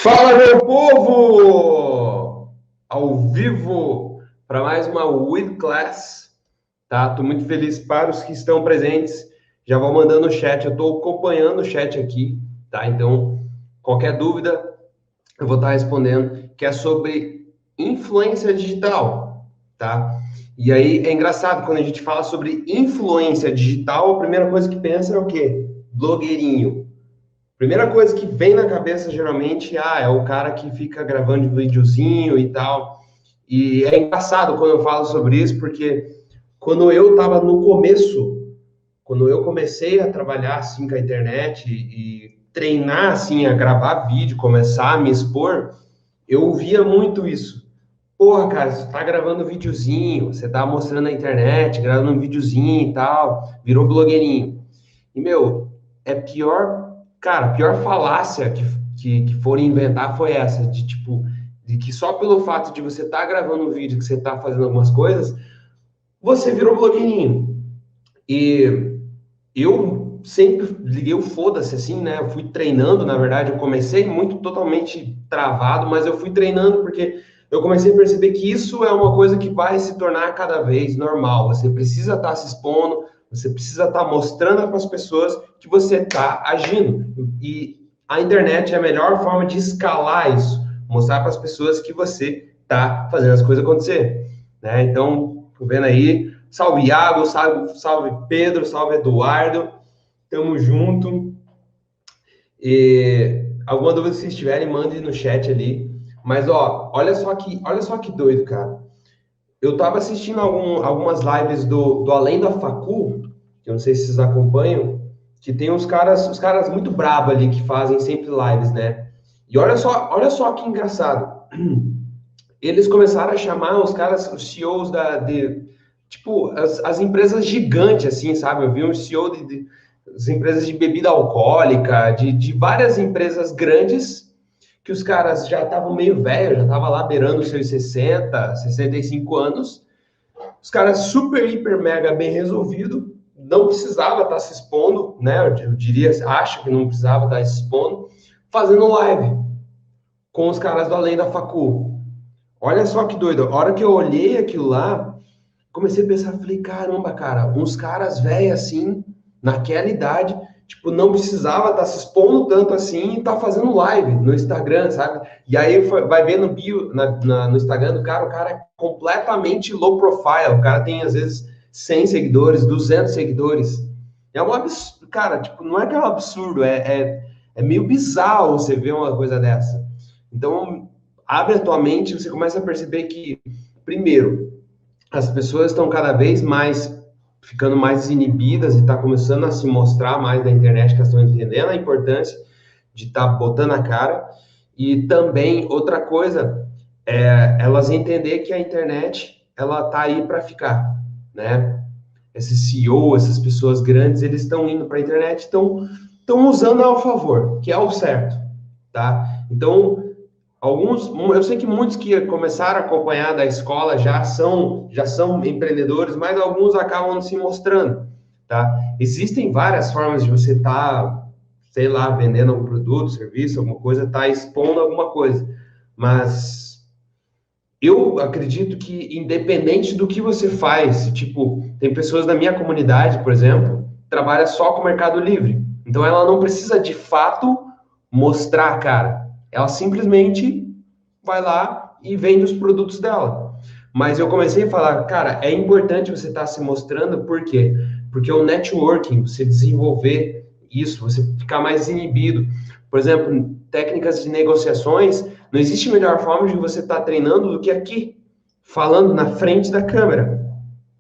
Fala, meu povo! Ao vivo para mais uma With Class, tá? Tô muito feliz para os que estão presentes. Já vou mandando o chat, eu tô acompanhando o chat aqui, tá? Então, qualquer dúvida, eu vou estar respondendo, que é sobre influência digital, tá? E aí é engraçado, quando a gente fala sobre influência digital, a primeira coisa que pensa é o quê? Blogueirinho. Primeira coisa que vem na cabeça, geralmente, é o cara que fica gravando videozinho e tal. E é engraçado quando eu falo sobre isso, porque quando eu estava no começo, quando eu comecei a trabalhar assim com a internet e treinar assim a gravar vídeo, começar a me expor, eu ouvia muito isso. Porra, cara, você tá gravando videozinho, você tá mostrando na internet, gravando um videozinho e tal, virou blogueirinho. E, meu, é pior, cara, a pior falácia que foram inventar foi essa, de tipo, de que só pelo fato de você estar gravando um vídeo, que você tá fazendo algumas coisas, você virou blogueirinho. E eu sempre liguei o foda-se, assim, né? Eu fui treinando, na verdade, eu comecei muito totalmente travado, mas eu fui treinando porque eu comecei a perceber que isso é uma coisa que vai se tornar cada vez normal. Você precisa estar se expondo, você precisa estar mostrando para as pessoas que você está agindo. E a internet é a melhor forma de escalar isso, mostrar para as pessoas que você está fazendo as coisas acontecer, né? Então, tô vendo aí. Salve Iago, salve Pedro, salve Eduardo. Tamo junto. E alguma dúvida que vocês tiverem, mandem no chat ali. Mas ó, olha só que doido, cara. Eu tava assistindo algumas lives do Além da Facu, que eu não sei se vocês acompanham, que tem os caras muito brabos ali que fazem sempre lives, né? E olha só que engraçado. Eles começaram a chamar os caras, os CEOs tipo, as empresas gigantes, assim, sabe? Eu vi um CEO as empresas de bebida alcoólica, de várias empresas grandes, que os caras já estavam meio velhos, já estavam lá beirando os seus 60, 65 anos. Os caras super, hiper, mega bem resolvido, não precisava estar se expondo, né? Eu diria, acho que não precisava estar se expondo, fazendo live com os caras do Além da Facu. Olha só que doido. A hora que eu olhei aquilo lá, comecei a pensar, falei, caramba, cara, uns caras velhos assim, naquela idade, tipo, não precisava estar se expondo tanto assim e tá fazendo live no Instagram, sabe? E aí vai ver no bio, no Instagram do cara, o cara é completamente low profile, o cara tem, às vezes, 100 seguidores, 200 seguidores. É um absurdo, cara, tipo, não é que é um absurdo, é meio bizarro você ver uma coisa dessa. Então, abre a tua mente, você começa a perceber que, primeiro, as pessoas estão cada vez mais ficando mais inibidas e está começando a se mostrar mais na internet, que elas estão entendendo a importância de estar botando a cara. E também, outra coisa, elas entender que a internet, ela tá aí para ficar, né? Esse CEO, essas pessoas grandes, eles estão indo para a internet, estão usando ao favor, que é o certo, tá? Então, eu sei que muitos que começaram a acompanhar da escola já são empreendedores, mas alguns acabam se mostrando, tá? Existem várias formas de você estar, sei lá, vendendo algum produto, serviço, alguma coisa, tá expondo alguma coisa. Mas eu acredito que, independente do que você faz, tipo, tem pessoas da minha comunidade, por exemplo, que trabalha só com o Mercado Livre. Então, ela não precisa, de fato, mostrar a cara. Ela simplesmente vai lá e vende os produtos dela. Mas eu comecei a falar, cara, é importante você estar se mostrando, por quê? Porque o networking, você desenvolver isso, você ficar mais inibido. Por exemplo, técnicas de negociações, não existe melhor forma de você estar treinando do que aqui, falando na frente da câmera,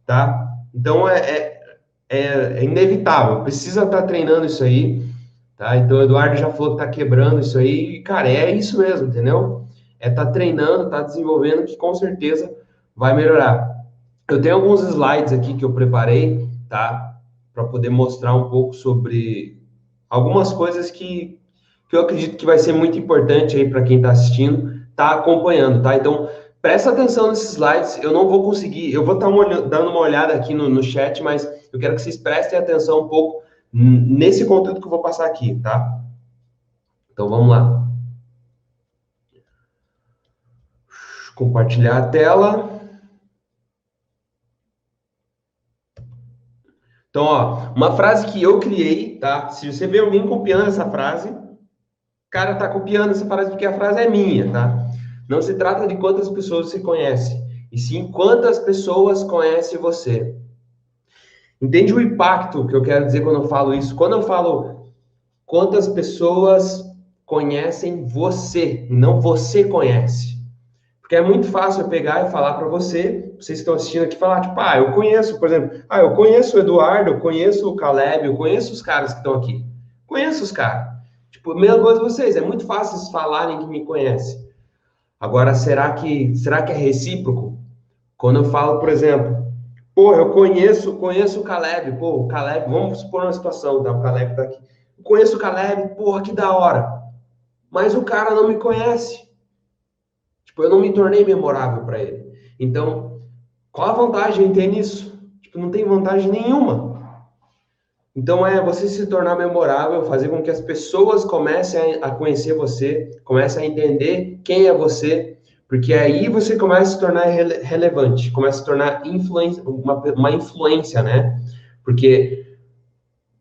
tá? Então, é inevitável, precisa estar treinando isso aí, tá? Então, o Eduardo já falou que está quebrando isso aí, e, cara, é isso mesmo, entendeu? É estar treinando, estar desenvolvendo, que com certeza vai melhorar. Eu tenho alguns slides aqui que eu preparei, tá? Para poder mostrar um pouco sobre algumas coisas que eu acredito que vai ser muito importante aí para quem está assistindo, tá acompanhando, tá? Então, presta atenção nesses slides, eu não vou conseguir, eu vou estar dando uma olhada aqui no chat, mas eu quero que vocês prestem atenção um pouco nesse conteúdo que eu vou passar aqui, tá? Então, vamos lá. Compartilhar a tela. Então, ó, uma frase que eu criei, tá? Se você vê alguém copiando essa frase, o cara tá copiando essa frase porque a frase é minha, tá? Não se trata de quantas pessoas você conhece, e sim quantas pessoas conhecem você. Entende o impacto que eu quero dizer quando eu falo isso? Quando eu falo quantas pessoas conhecem você, e não você conhece. Porque é muito fácil eu pegar e falar para você, vocês que estão assistindo aqui, falar, tipo, eu conheço, por exemplo, eu conheço o Eduardo, eu conheço o Caleb, eu conheço os caras que estão aqui. Conheço os caras. Tipo, mesma coisa vocês, é muito fácil vocês falarem que me conhecem. Agora, será que é recíproco? Quando eu falo, por exemplo, pô, eu conheço o Caleb, pô, o Caleb, vamos supor uma situação, tá? O Caleb tá aqui. Eu conheço o Caleb, porra, que da hora. Mas o cara não me conhece. Tipo, eu não me tornei memorável para ele. Então, qual a vantagem em ter nisso? Tipo, não tem vantagem nenhuma. Então, é você se tornar memorável, fazer com que as pessoas comecem a conhecer você, comecem a entender quem é você, porque aí você começa a se tornar relevante, começa a se tornar uma influência, né? Porque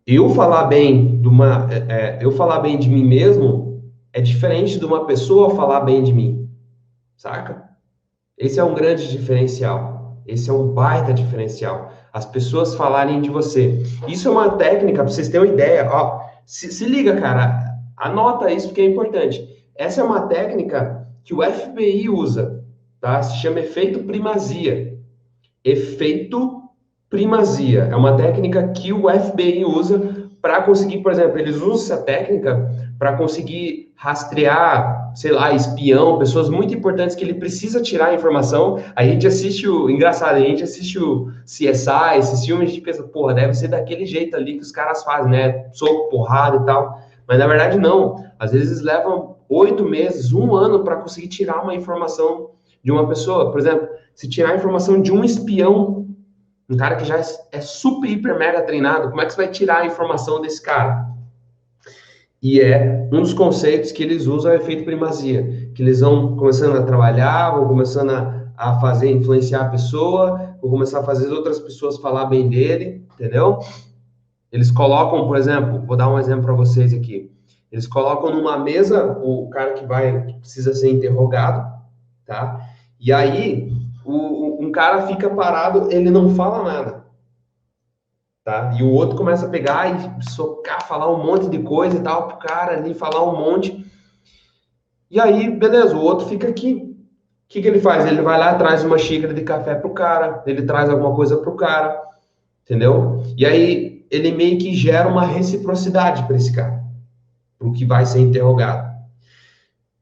eu falar bem de mim mesmo é diferente de uma pessoa falar bem de mim, saca? Esse é um grande diferencial. Esse é um baita diferencial. As pessoas falarem de você. Isso é uma técnica, para vocês terem uma ideia. Ó, se liga, cara. Anota isso porque é importante. Essa é uma técnica que o FBI usa, tá? Se chama efeito primazia. Efeito primazia. É uma técnica que o FBI usa para conseguir, por exemplo, eles usam essa técnica para conseguir rastrear, sei lá, espião, pessoas muito importantes que ele precisa tirar a informação. A gente assiste engraçado, a gente assiste o CSI, esses filmes, a gente pensa, porra, deve ser daquele jeito ali que os caras fazem, né? Soco, porrada e tal. Mas na verdade não. Às vezes levam 8 meses, um ano para conseguir tirar uma informação de uma pessoa. Por exemplo, se tirar a informação de um espião, um cara que já é super, hiper, mega treinado, como é que você vai tirar a informação desse cara? E é um dos conceitos que eles usam é o efeito primazia, que eles vão começando a trabalhar, vão começando a fazer, influenciar a pessoa, vão começar a fazer outras pessoas falar bem dele, entendeu? Eles colocam, por exemplo, vou dar um exemplo para vocês aqui. Eles colocam numa mesa o cara que precisa ser interrogado, tá? E aí um cara fica parado, ele não fala nada, tá? E o outro começa a pegar e socar, falar um monte de coisa e tal pro cara ali, falar um monte. E aí, beleza, o outro fica aqui. O que ele faz? Ele vai lá, traz uma xícara de café pro cara, ele traz alguma coisa pro cara, entendeu? E aí ele meio que gera uma reciprocidade para esse cara, pro que vai ser interrogado.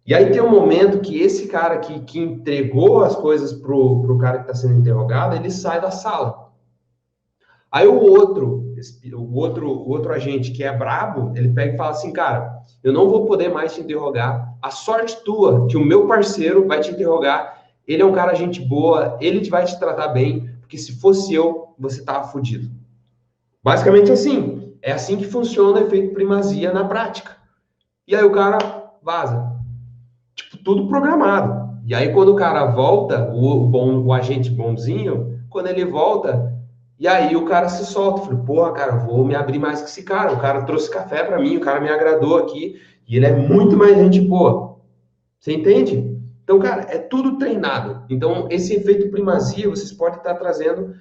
E aí tem um momento que esse cara que entregou as coisas pro cara que está sendo interrogado, ele sai da sala. Aí o outro agente que é brabo, ele pega e fala assim, cara, eu não vou poder mais te interrogar. A sorte tua que o meu parceiro vai te interrogar. Ele é um cara gente boa, ele vai te tratar bem, porque se fosse eu, você tava fudido. Basicamente assim. É assim que funciona o efeito primazia na prática. E aí o cara vaza. Tipo, tudo programado. E aí quando o cara volta, o agente bonzinho, quando ele volta, e aí o cara se solta. Falei, porra, cara, vou me abrir mais que esse cara. O cara trouxe café para mim, o cara me agradou aqui, e ele é muito mais gente boa. Você entende? Então, cara, é tudo treinado. Então, esse efeito primazia vocês podem estar trazendo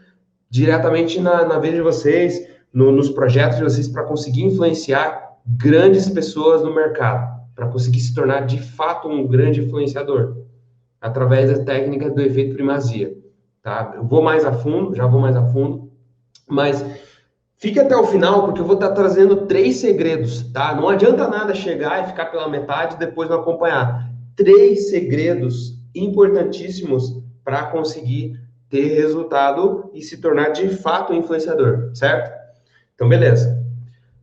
diretamente na vida de vocês, nos projetos de vocês, para conseguir influenciar grandes pessoas no mercado, para conseguir se tornar de fato um grande influenciador, através da técnica do efeito primazia. Tá? Eu vou mais a fundo, já vou mais a fundo, mas fique até o final, porque eu vou estar trazendo 3 segredos, tá? Não adianta nada chegar e ficar pela metade e depois não acompanhar. 3 segredos importantíssimos para conseguir ter resultado e se tornar de fato um influenciador, certo? Então, beleza.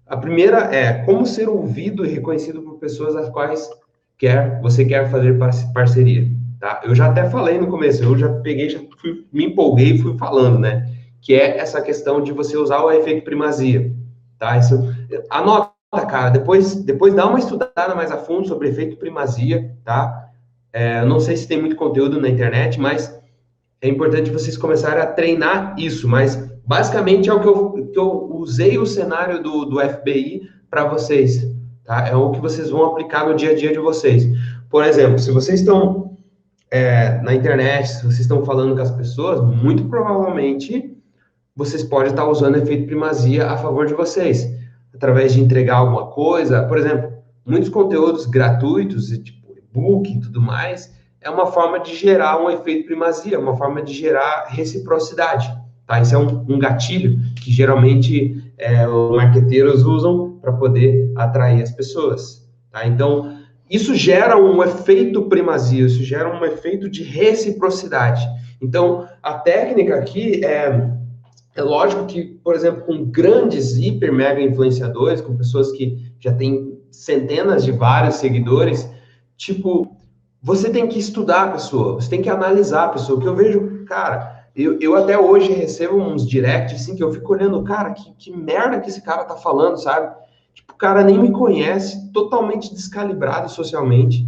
A primeira é como ser ouvido e reconhecido por pessoas às quais você quer fazer parceria, tá? Eu já até falei no começo, eu já peguei, me empolguei e fui falando, né? Que é essa questão de você usar o efeito primazia, tá? Isso, anota, cara, depois dá uma estudada mais a fundo sobre efeito primazia, tá? Eu não sei se tem muito conteúdo na internet, mas é importante vocês começarem a treinar isso, mas basicamente é o que eu usei o cenário do FBI para vocês, tá? É o que vocês vão aplicar no dia a dia de vocês. Por exemplo, se vocês estão na internet, se vocês estão falando com as pessoas, muito provavelmente vocês podem estar usando efeito primazia a favor de vocês, através de entregar alguma coisa, por exemplo, muitos conteúdos gratuitos, tipo e-book e tudo mais, é uma forma de gerar um efeito primazia, uma forma de gerar reciprocidade, tá? Isso é um gatilho que geralmente os marqueteiros usam para poder atrair as pessoas, tá? Então, isso gera um efeito primazia, isso gera um efeito de reciprocidade. Então, a técnica aqui é lógico que, por exemplo, com grandes hiper mega influenciadores, com pessoas que já têm centenas de vários seguidores, tipo, você tem que estudar a pessoa, você tem que analisar a pessoa. O que eu vejo, cara, eu até hoje recebo uns directs assim que eu fico olhando, cara, que merda que esse cara tá falando, sabe? Tipo, o cara nem me conhece, totalmente descalibrado socialmente,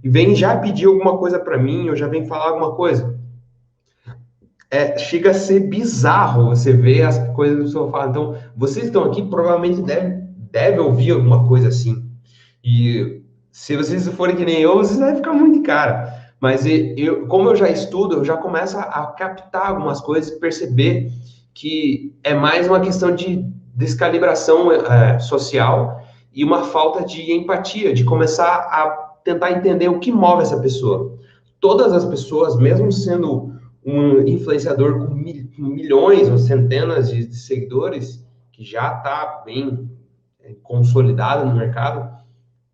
e vem já pedir alguma coisa para mim, ou já vem falar alguma coisa. Chega a ser bizarro você ver as coisas que o senhor fala. Então, vocês estão aqui, provavelmente deve ouvir alguma coisa assim. E se vocês forem que nem eu, vocês vão ficar muito cara. Mas como eu já estudo, eu já começo a captar algumas coisas, perceber que é mais uma questão de descalibração social e uma falta de empatia, de começar a tentar entender o que move essa pessoa. Todas as pessoas, mesmo sendo um influenciador com milhões ou centenas de seguidores, que já está bem consolidado no mercado,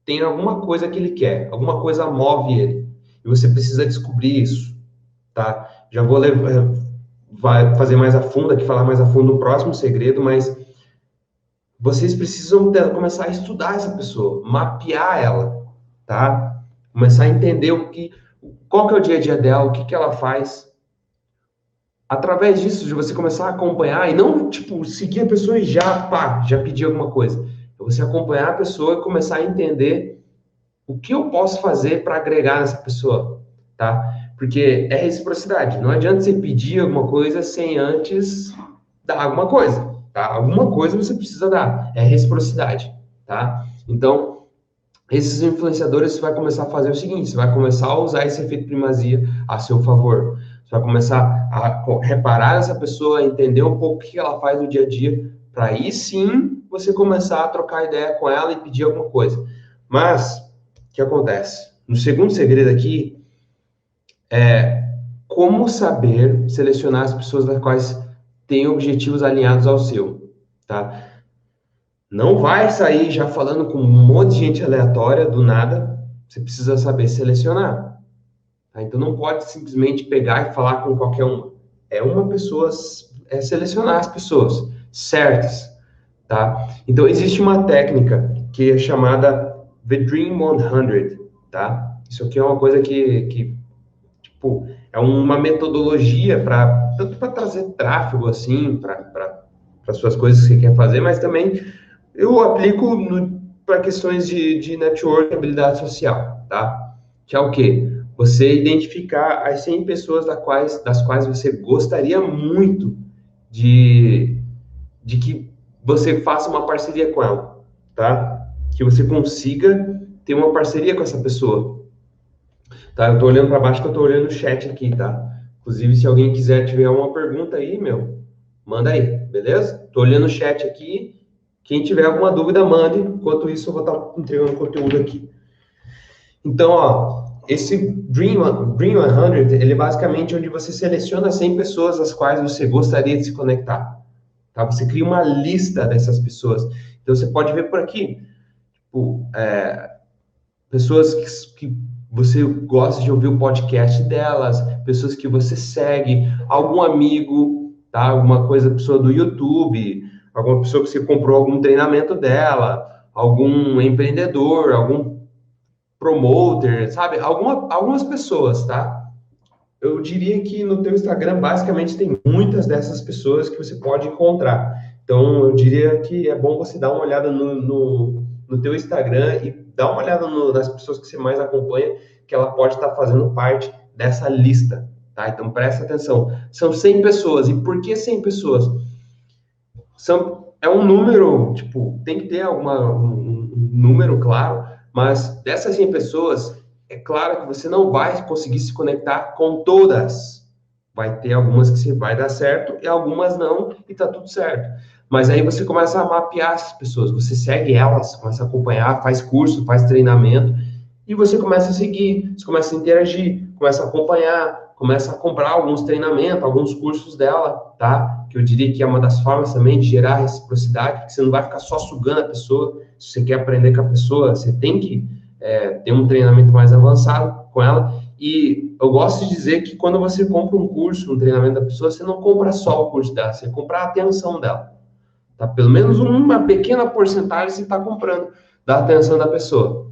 tem alguma coisa que ele quer, alguma coisa move ele. E você precisa descobrir isso, tá? Já vou vai fazer mais a fundo aqui, falar mais a fundo no próximo segredo, mas vocês precisam começar a estudar essa pessoa, mapear ela, tá? Começar a entender qual que é o dia a dia dela, o que que ela faz, através disso, de você começar a acompanhar e não, tipo, seguir a pessoa e já pedir alguma coisa. É você acompanhar a pessoa e começar a entender o que eu posso fazer para agregar nessa pessoa, tá? Porque é reciprocidade. Não adianta você pedir alguma coisa sem antes dar alguma coisa, tá? Alguma coisa você precisa dar. É reciprocidade, tá? Então, esses influenciadores, você vai começar a fazer o seguinte, você vai começar a usar esse efeito primazia a seu favor. Você vai começar a reparar essa pessoa, entender um pouco o que ela faz no dia a dia, para aí sim você começar a trocar ideia com ela e pedir alguma coisa. Mas, o que acontece? No segundo segredo aqui, como saber selecionar as pessoas das quais têm objetivos alinhados ao seu, tá? Não vai sair já falando com um monte de gente aleatória do nada. Você precisa saber selecionar. Tá? Então não pode simplesmente pegar e falar com qualquer uma. É uma pessoa, selecionar as pessoas certas, tá? Então existe uma técnica que é chamada The Dream 100, tá? Isso aqui é uma coisa que é uma metodologia para tanto para trazer tráfego assim, para para suas coisas que você quer fazer, mas também eu aplico para questões de network, habilidade social, tá? Que é o quê? Você identificar as 100 pessoas das quais você gostaria muito de que você faça uma parceria com ela, tá? Que você consiga ter uma parceria com essa pessoa, tá? Eu tô olhando para baixo que eu tô olhando o chat aqui, tá? Inclusive, se alguém quiser tiver uma pergunta aí, manda aí, beleza? Tô olhando o chat aqui. Quem tiver alguma dúvida, mande. Enquanto isso, eu vou estar entregando conteúdo aqui. Então, ó, esse Dream 100, ele é basicamente onde você seleciona 100 pessoas às quais você gostaria de se conectar. Tá? Você cria uma lista dessas pessoas. Então, você pode ver por aqui, tipo, pessoas que você gosta de ouvir o podcast delas, pessoas que você segue, algum amigo, tá? Alguma coisa, pessoa do YouTube, alguma pessoa que você comprou algum treinamento dela, algum empreendedor, algum promoter, sabe? Algumas pessoas, tá? Eu diria que no teu Instagram, basicamente, tem muitas dessas pessoas que você pode encontrar. Então, eu diria que é bom você dar uma olhada no teu Instagram e dar uma olhada nas pessoas que você mais acompanha, que ela pode estar fazendo parte dessa lista, tá? Então, presta atenção. São 100 pessoas. E por que 100 pessoas? É um número, tipo, tem que ter um número, claro, mas dessas 100 pessoas, é claro que você não vai conseguir se conectar com todas. Vai ter algumas que você vai dar certo e algumas não, e tá tudo certo. Mas aí você começa a mapear essas pessoas, você segue elas, começa a acompanhar, faz curso, faz treinamento, e você começa a seguir, você começa a interagir, começa a acompanhar, começa a comprar alguns treinamentos, alguns cursos dela, tá? Que eu diria que é uma das formas também de gerar reciprocidade, porque você não vai ficar só sugando a pessoa. Se você quer aprender com a pessoa, você tem que ter um treinamento mais avançado com ela. E eu gosto de dizer que quando você compra um curso, um treinamento da pessoa, você não compra só o curso dela, você compra a atenção dela. Tá? Pelo menos uma pequena porcentagem você está comprando da atenção da pessoa.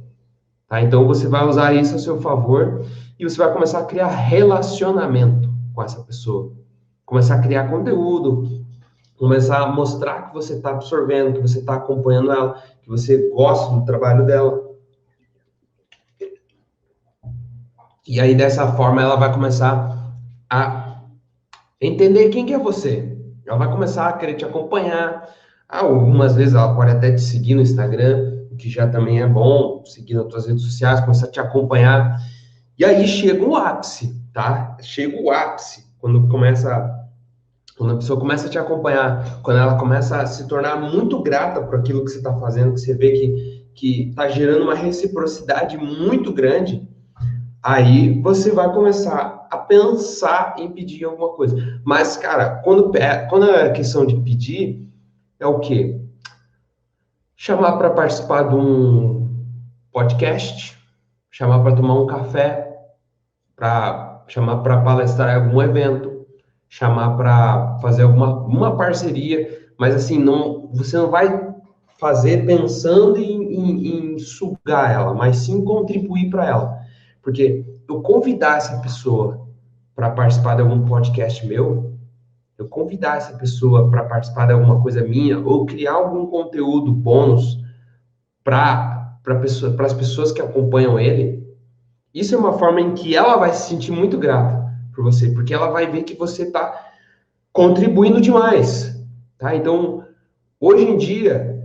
Tá? Então você vai usar isso a seu favor e você vai começar a criar relacionamento com essa pessoa. Começar a criar conteúdo, começar a mostrar que você está absorvendo, que você está acompanhando ela, que você gosta do trabalho dela. E aí, dessa forma, ela vai começar a entender quem que é você. Ela vai começar a querer te acompanhar. Algumas vezes ela pode até te seguir no Instagram, o que já também é bom, seguir nas tuas redes sociais, começar a te acompanhar. E aí chega o ápice, tá? Chega o ápice, quando a pessoa começa a te acompanhar, quando ela começa a se tornar muito grata por aquilo que você está fazendo, que você vê que está gerando uma reciprocidade muito grande, aí você vai começar a pensar em pedir alguma coisa. Mas, cara, quando é questão de pedir, é o quê? Chamar para participar de um podcast, chamar para tomar um café, para chamar para palestrar em algum evento, chamar para fazer uma parceria, mas assim, você não vai fazer pensando em sugar ela, mas sim contribuir para ela. Porque eu convidar essa pessoa para participar de algum podcast meu, eu convidar essa pessoa para participar de alguma coisa minha, ou criar algum conteúdo bônus para as pessoas que acompanham ele, isso é uma forma em que ela vai se sentir muito grata por você, porque ela vai ver que você está contribuindo demais, tá? Então, hoje em dia,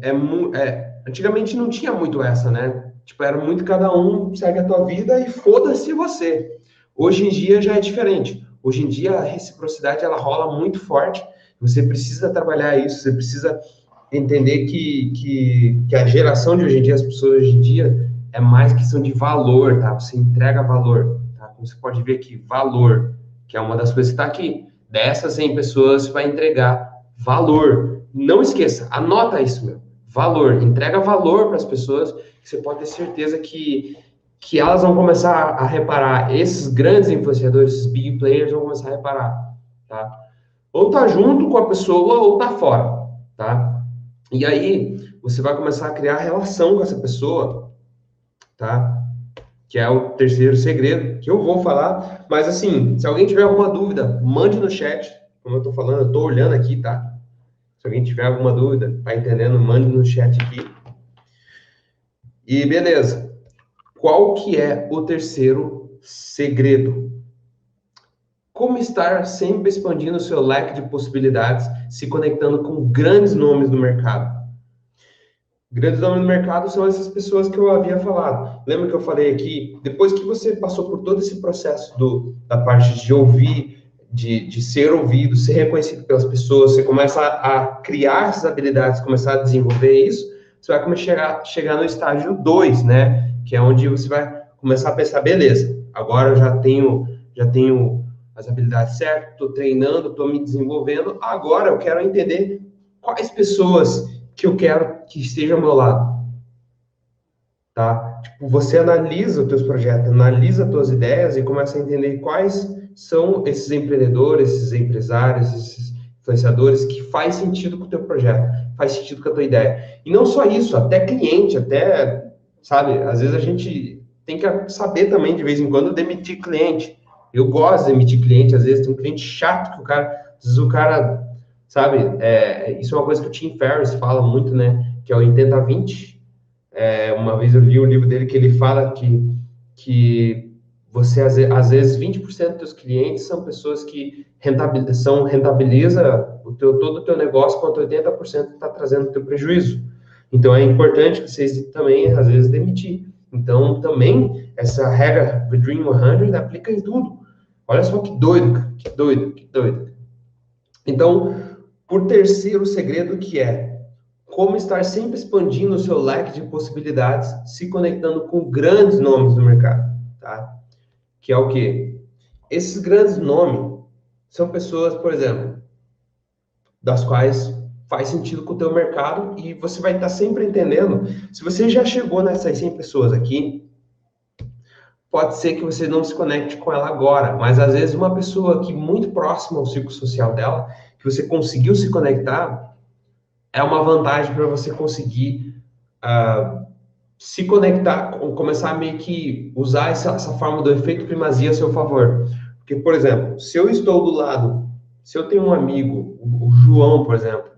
antigamente não tinha muito essa, né? Tipo, era muito cada um segue a tua vida e foda-se você. Hoje em dia já é diferente. Hoje em dia a reciprocidade, ela rola muito forte. Você precisa trabalhar isso, você precisa entender que a geração de hoje em dia, as pessoas hoje em dia, é mais questão de valor, tá? Você entrega valor, tá? Como você pode ver aqui, valor, que é uma das coisas que está aqui. Dessas 100 pessoas, você vai entregar valor. Não esqueça, anota isso, meu. Valor. Entrega valor para as pessoas, que você pode ter certeza que elas vão começar a reparar. Esses grandes influenciadores, esses big players, vão começar a reparar, tá? Ou tá junto com a pessoa, ou tá fora, tá? E aí, você vai começar a criar relação com essa pessoa, tá? Que é o terceiro segredo, que eu vou falar. Mas, assim, se alguém tiver alguma dúvida, mande no chat. Como eu tô falando, eu tô olhando aqui, tá? Se alguém tiver alguma dúvida, tá entendendo, mande no chat aqui. E beleza. Qual que é o terceiro segredo? Como estar sempre expandindo o seu leque de possibilidades, se conectando com grandes nomes do mercado? Grandes nomes do mercado são essas pessoas que eu havia falado. Lembra que eu falei aqui? Depois que você passou por todo esse processo da parte de ouvir, de ser ouvido, ser reconhecido pelas pessoas, você começa a criar essas habilidades, começar a desenvolver isso, você vai começar a chegar no estágio 2, né? Que é onde você vai começar a pensar, beleza, agora eu já tenho as habilidades certas, estou treinando, estou me desenvolvendo, agora eu quero entender quais pessoas que eu quero que estejam ao meu lado, tá? Tipo, você analisa os teus projetos, analisa as tuas ideias e começa a entender quais são esses empreendedores, esses empresários, esses influenciadores que faz sentido com o teu projeto, faz sentido com a tua ideia. E não só isso, até cliente, até, sabe, às vezes a gente tem que saber também, de vez em quando, demitir cliente. Eu gosto de demitir cliente, às vezes tem um cliente chato que às vezes o cara, sabe, isso é uma coisa que o Tim Ferriss fala muito, né, que é o 80-20. Uma vez eu li o livro dele que ele fala que você, às vezes, 20% dos clientes são pessoas que rentabiliza todo o teu negócio, enquanto 80% está trazendo o teu prejuízo. Então, é importante que vocês também, às vezes, demitir. Então, também, essa regra do Dream 100 aplica em tudo. Olha só que doido, cara. Que doido, que doido. Então, por terceiro segredo, que é como estar sempre expandindo o seu leque de possibilidades, se conectando com grandes nomes do mercado, tá? Que é o quê? Esses grandes nomes são pessoas, por exemplo, das quais faz sentido com o teu mercado e você vai estar sempre entendendo. Se você já chegou nessas 100 pessoas aqui, pode ser que você não se conecte com ela agora, mas às vezes uma pessoa que muito próxima ao ciclo social dela, que você conseguiu se conectar, é uma vantagem para você conseguir se conectar, começar a meio que usar essa forma do efeito primazia a seu favor. Porque, por exemplo, se eu estou do lado, se eu tenho um amigo, o João, por exemplo,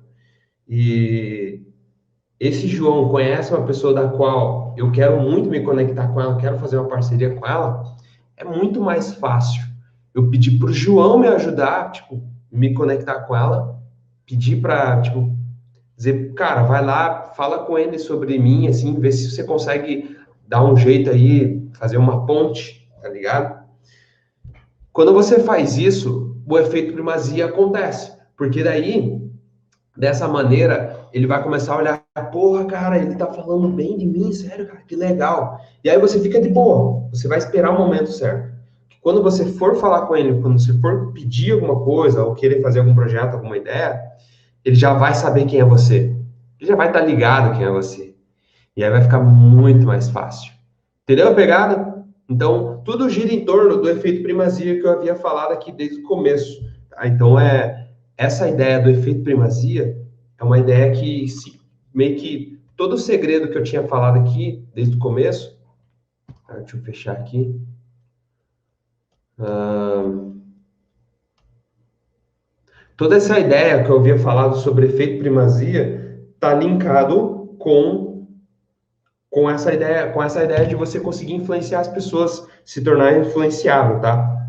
e esse João conhece uma pessoa da qual eu quero muito me conectar com ela, quero fazer uma parceria com ela, é muito mais fácil eu pedir para o João me ajudar, tipo, me conectar com ela, pedir para, tipo, dizer, cara, vai lá, fala com ele sobre mim, assim, vê se você consegue dar um jeito aí, fazer uma ponte, tá ligado? Quando você faz isso, o efeito primazia acontece, porque daí, dessa maneira, ele vai começar a olhar, porra, cara, ele tá falando bem de mim, sério, cara, que legal. E aí você fica de boa, você vai esperar o momento certo. Quando você for falar com ele, quando você for pedir alguma coisa, ou querer fazer algum projeto, alguma ideia, ele já vai saber quem é você. Ele já vai estar ligado quem é você. E aí vai ficar muito mais fácil. Entendeu a pegada? Então, tudo gira em torno do efeito primazia que eu havia falado aqui desde o começo. Tá? Então, essa ideia do efeito primazia é uma ideia que meio que todo o segredo que eu tinha falado aqui desde o começo. Deixa eu fechar aqui. Toda essa ideia que eu havia falado sobre efeito primazia está linkado com essa ideia de você conseguir influenciar as pessoas, se tornar influenciável, tá?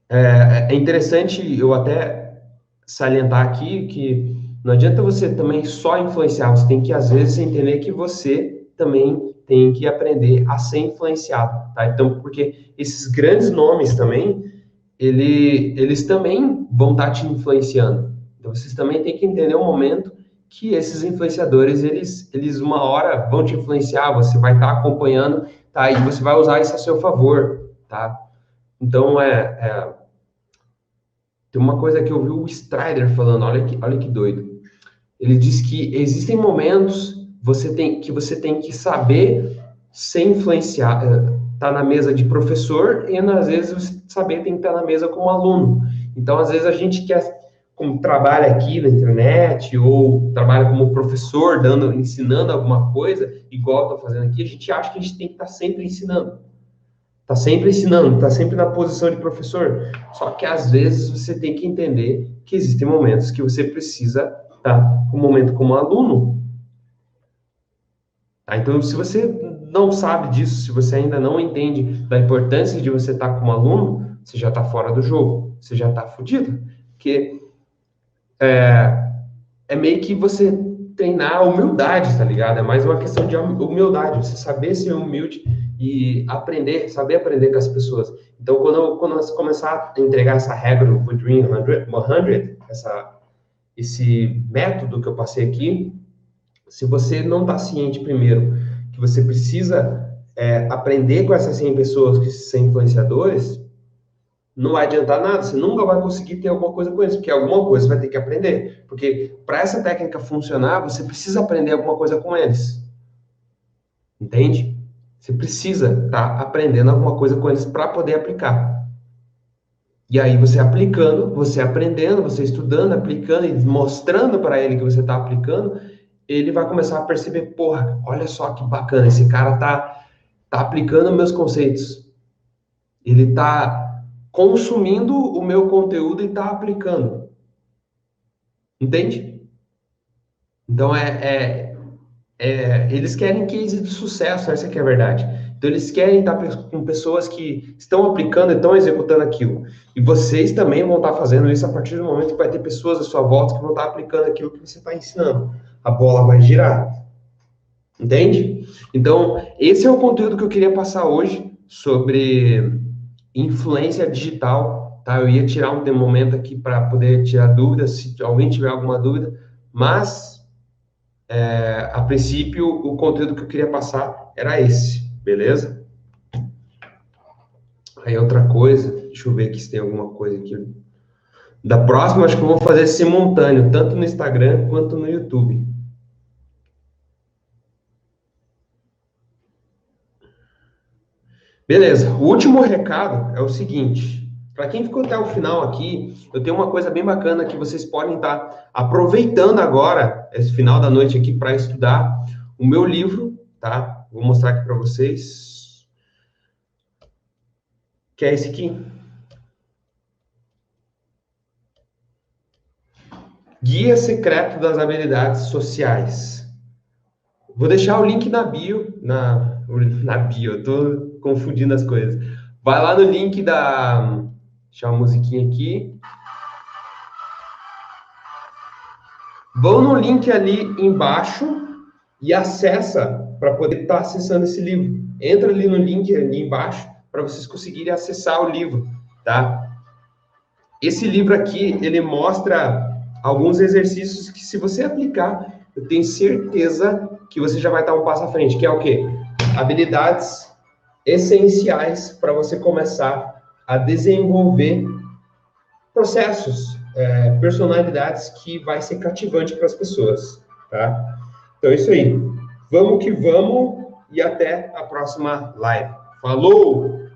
É interessante eu até salientar aqui que não adianta você também só influenciar, você tem que, às vezes, entender que você também tem que aprender a ser influenciado, tá? Então, porque esses grandes nomes também, eles também vão estar te influenciando. Então, vocês também têm que entender o momento que esses influenciadores, eles uma hora vão te influenciar, você vai estar acompanhando, tá? E você vai usar isso a seu favor, tá? Então, tem uma coisa que eu vi o Strider falando, olha que doido. Ele diz que existem momentos que você tem que saber ser influenciar, tá na mesa de professor e às vezes você saber tem que estar na mesa como aluno. Então, às vezes a gente quer, como trabalha aqui na internet ou trabalha como professor, ensinando alguma coisa, igual eu estou fazendo aqui, a gente acha que a gente tem que estar sempre ensinando. Tá sempre na posição de professor. Só que às vezes você tem que entender que existem momentos que você precisa estar um momento como aluno. Tá? Então, se você não sabe disso, se você ainda não entende da importância de você estar como aluno, você já está fora do jogo, você já está fudido. Porque é meio que você treinar a humildade, tá ligado? É mais uma questão de humildade, você saber ser humilde e aprender, saber aprender com as pessoas. Então, quando você começar a entregar essa regra do Dream 100, esse método que eu passei aqui, se você não está ciente primeiro que você precisa aprender com essas 100 pessoas que são influenciadores, não vai adiantar nada, você nunca vai conseguir ter alguma coisa com eles, porque alguma coisa você vai ter que aprender. Porque para essa técnica funcionar, você precisa aprender alguma coisa com eles. Entende? Você precisa estar aprendendo alguma coisa com eles para poder aplicar. E aí você aplicando, você aprendendo, você estudando, aplicando e mostrando para ele que você está aplicando, ele vai começar a perceber, porra, olha só que bacana, esse cara tá aplicando meus conceitos. Ele tá consumindo o meu conteúdo e tá aplicando. Entende? Então, eles querem case de sucesso, essa que é a verdade. Então, eles querem estar com pessoas que estão aplicando e estão executando aquilo. E vocês também vão estar fazendo isso a partir do momento que vai ter pessoas à sua volta que vão estar aplicando aquilo que você está ensinando. A bola vai girar. Entende? Então, esse é o conteúdo que eu queria passar hoje sobre influência digital, tá? Eu ia tirar um momento aqui para poder tirar dúvidas, se alguém tiver alguma dúvida, mas, a princípio, o conteúdo que eu queria passar era esse, beleza? Aí outra coisa, deixa eu ver aqui se tem alguma coisa aqui. Da próxima, acho que eu vou fazer simultâneo, tanto no Instagram quanto no YouTube. Beleza, o último recado é o seguinte, para quem ficou até o final aqui, eu tenho uma coisa bem bacana que vocês podem estar aproveitando agora, esse final da noite aqui, para estudar o meu livro, tá? Vou mostrar aqui para vocês, que é esse aqui. Guia Secreto das Habilidades Sociais. Vou deixar o link na bio, na bio, eu tô confundindo as coisas. Vai lá no link da... Deixa uma musiquinha aqui. Vão no link ali embaixo e acessa para poder estar acessando esse livro. Entra ali no link ali embaixo para vocês conseguirem acessar o livro, tá? Esse livro aqui, ele mostra alguns exercícios que, se você aplicar, eu tenho certeza que você já vai estar um passo à frente, que é o quê? Habilidades essenciais para você começar a desenvolver processos, personalidades que vai ser cativante para as pessoas, tá? Então é isso aí. Vamos que vamos e até a próxima live. Falou!